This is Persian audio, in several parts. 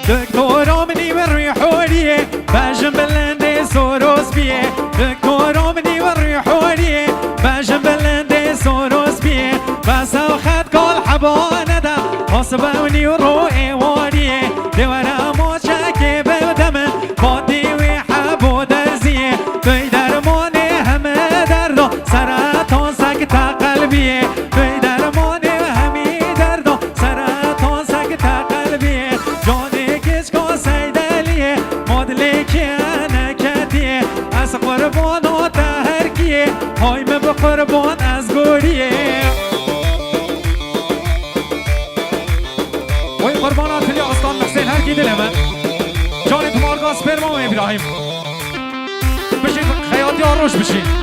دكتورا مني والريحولية باجم بلندي سوروس بيه دكتورا مني والريحولية باجم بلندي سوروس بيه بس أخذ كل حبانة دا حسبوني وروئي وديه دورا موشاكي بدمن بودي ويحبو درزيه توي درموني هم دردو سرطان سكتة قلبيه توي درموني همي دردو سرطان سكتة قلبيه جوني كشكو سيداليه مدلي كيانا كتيه از قربان و تهرکیه هایم به قربان از گوریه وی قربانات فیلی آستان محسن هر کی دل من جان تمارگاز فرمام ابراهیم بشید خیاطی ها روش بشید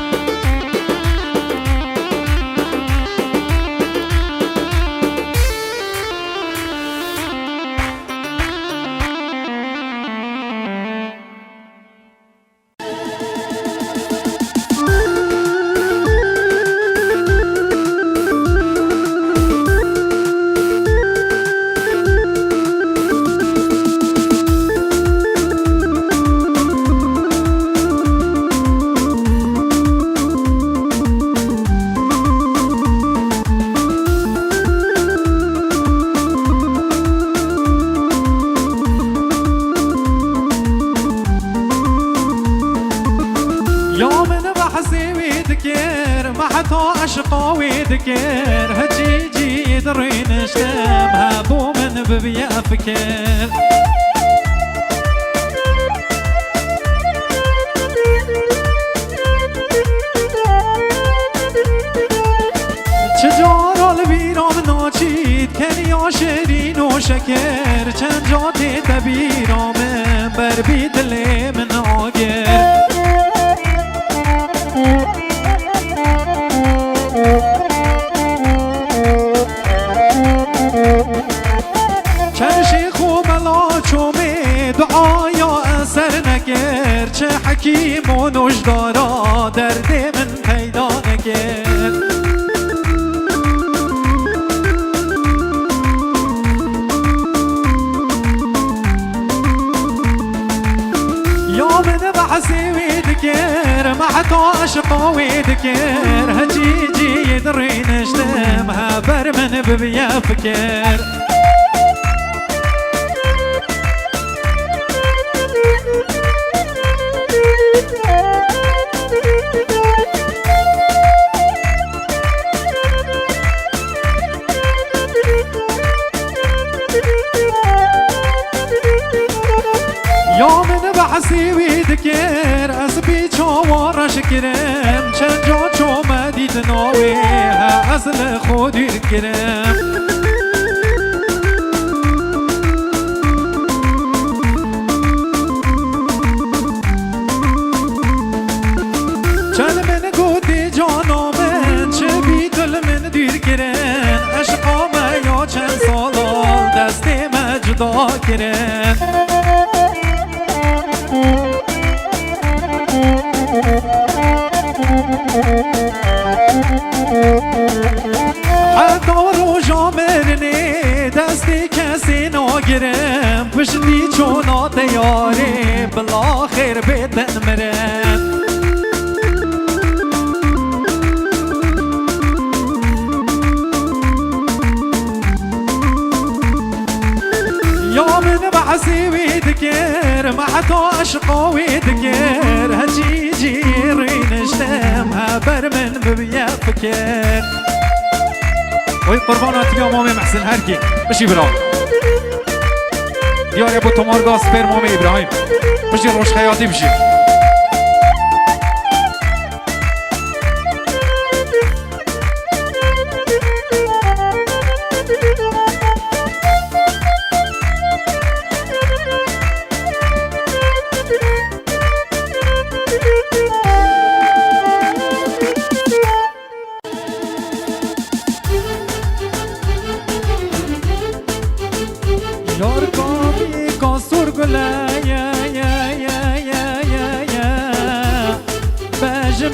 عشقاوي ذكر هجيجي يدرين اشتم هابو من ببيا فكر چجارا البیرام ناچید کنی آشرین و شکر چند جاتی تبیرامم بر بی دل من آگر چرشی خوب لا چومه دعایا اثر نگر چه حکیم و نجدارا درد من پیدا نگر یا من بحثی ویدگر محتا عشقا ویدگر هجیجی یدری نشتم هبر من ببیا فکر یا من بحثی ویدگر از بیچاره شکرم چند جا چومدید ناوی ها اصل خودی کرم چند من گودی جانا من چه بی دل من دیر کرن عشقا من یا چند سالا دستی من جدا کرن حتی روژا مرنه دستی کسی ناگرم پشتی چونا دیاره بلا خیر بیدن مرم یا من بحثی ویدگر محتا عشقا ویدگر هجیجی رینشتم هبر من ببیا فکر وی قربانات بیا مام محسن هرکی بشی برا دیار ابو تمارگاز پر مام ابراهیم بشی روش خیاطی بشی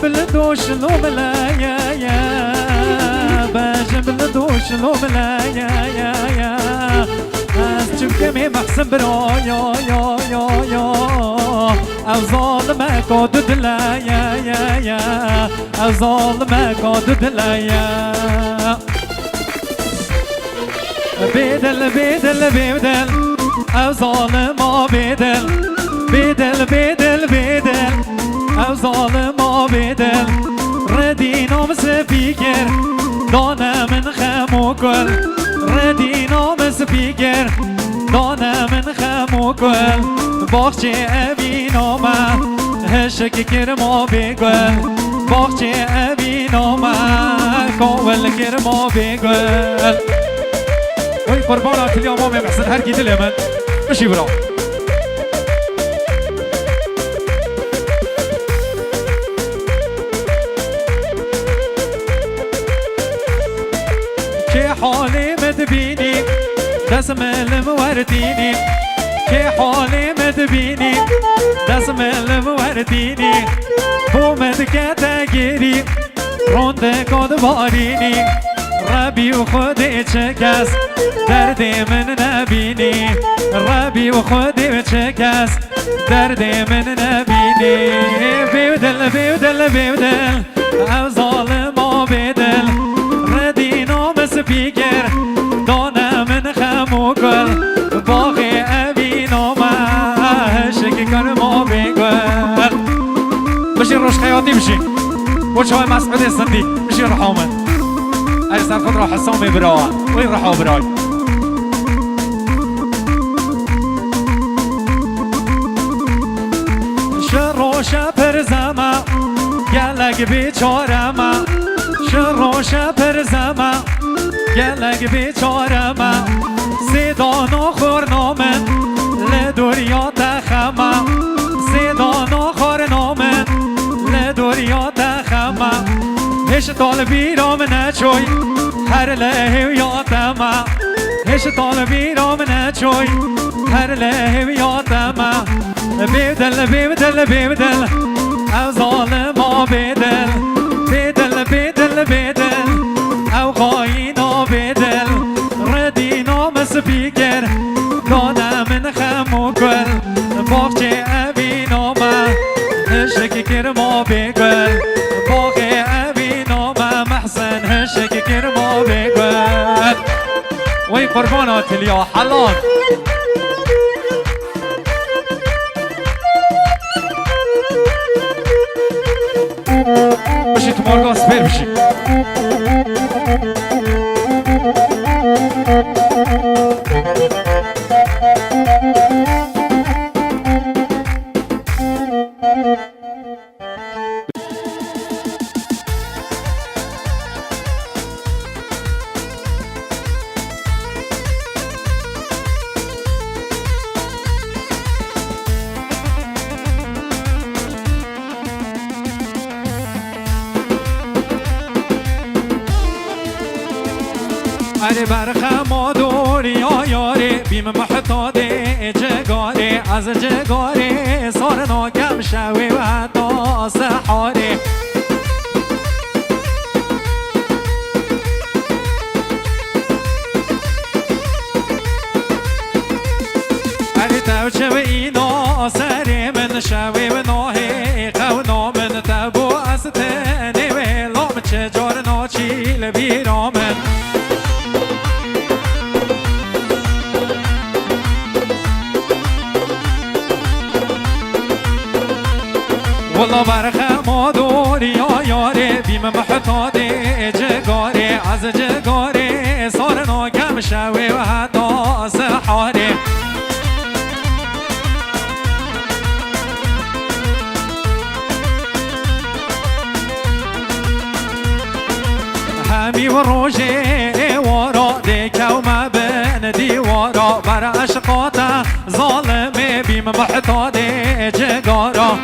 بلدوش لو بلا يا باج بلدوش لو بلا يا چبکمی محسن برا یا او ظالمه کاد دلا یا او ظالمه کاد دلا بدل بدل بدل او ظالما بدل بدل بدل بدل او ظالما بدل ردینام سپیگر دانه من خمو کل ردینام سپیگر دانه من خمو کل باخچه اوینامه هشک کرما بگل باخچه اوینامه کامل کرما بگل وی قربانا کلی امام محسن هر کی دل من بشی برا که حالی مدبینی دست ملم وردینی که حالی مدبینی دست ملم وردینی بومد که تگیری رونده کد بارینی ربی و خودی چه کس درد من نبینی ربی و خودی چه کس درد من نبینی بیودل بیودل بیودل او ظالما بیدل ردی نام سپیگر دانه من خمو کل باقی اوی نامه شکی کنما بگل بشی روش خیاطی بشی بچه های مسعود سندی بشی رحامن اجزا خود را حسامی برای وی رحا برای شر و شپر زمه گلگ بیچارمه شر و شپر زمه گلگ بیچارمه سیدان و خورنامن لدوریا تخمه سیدان و خورنامن لدوریا تخمه هش طالبی رام نچوی هر لحو یادمه هش طالبی رام نچوی هر لحو یادمه بیدل بیدل بیدل او ظالما بیدل بیدل بیدل بیدل او غاینا بیدل ردینا مسپیگر دانه من خمو کل باغچه اوی نامه هشکی کرما بگل باغ اوی نامه محسن هشکی کرما بگل وی قربانات الیا حلال بشی تو مارگاس بیر بشی اری برخم دوری یا یاری بیم محتاده جگاری از جگاری سار ناکم شوی و حتی سحاری اری توچه و اینا سری من شوی و ناهی قونا من تبو از تنی و لام چجار ناچیل بیرامن والله برخم دوری یا یاری بیم محتاده جگاری از جگاری سار ناکم شوی و حتی سحاری همی و روژه وارا دیکو مبن دیوارا بر عشقات ظالمه بیم محتاده جگارا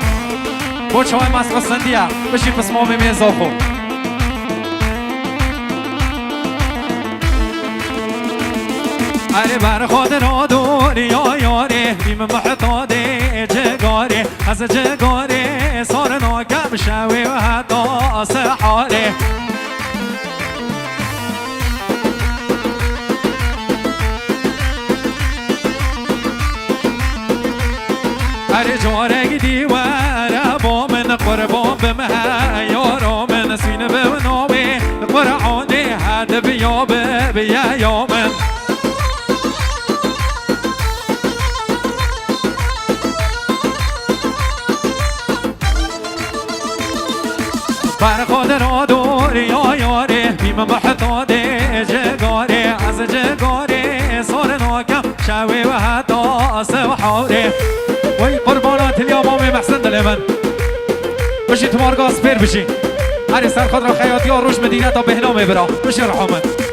بچه های مسخ سندیه بشین پس ما بیم ازاخو اری بر خود را دوری یا یاری بیم محتاده جگاری از جگاری سار ناکم شوی و حتی سحاری هر جاره دیواره با من قربان بمه یارو من سینه بنوی قرآنی هد بیا بیا یا من فرخاد را دور یا یاره بیم محتاده جگاره از جگاره سال ناکم شوی و حتی سوحاره وی قربانات اليوم محسن دل من بشی تمارگاز پیر بشی هر سر خود را خیاطی ها روش مدینه تا بهنامه برا بشی رحمت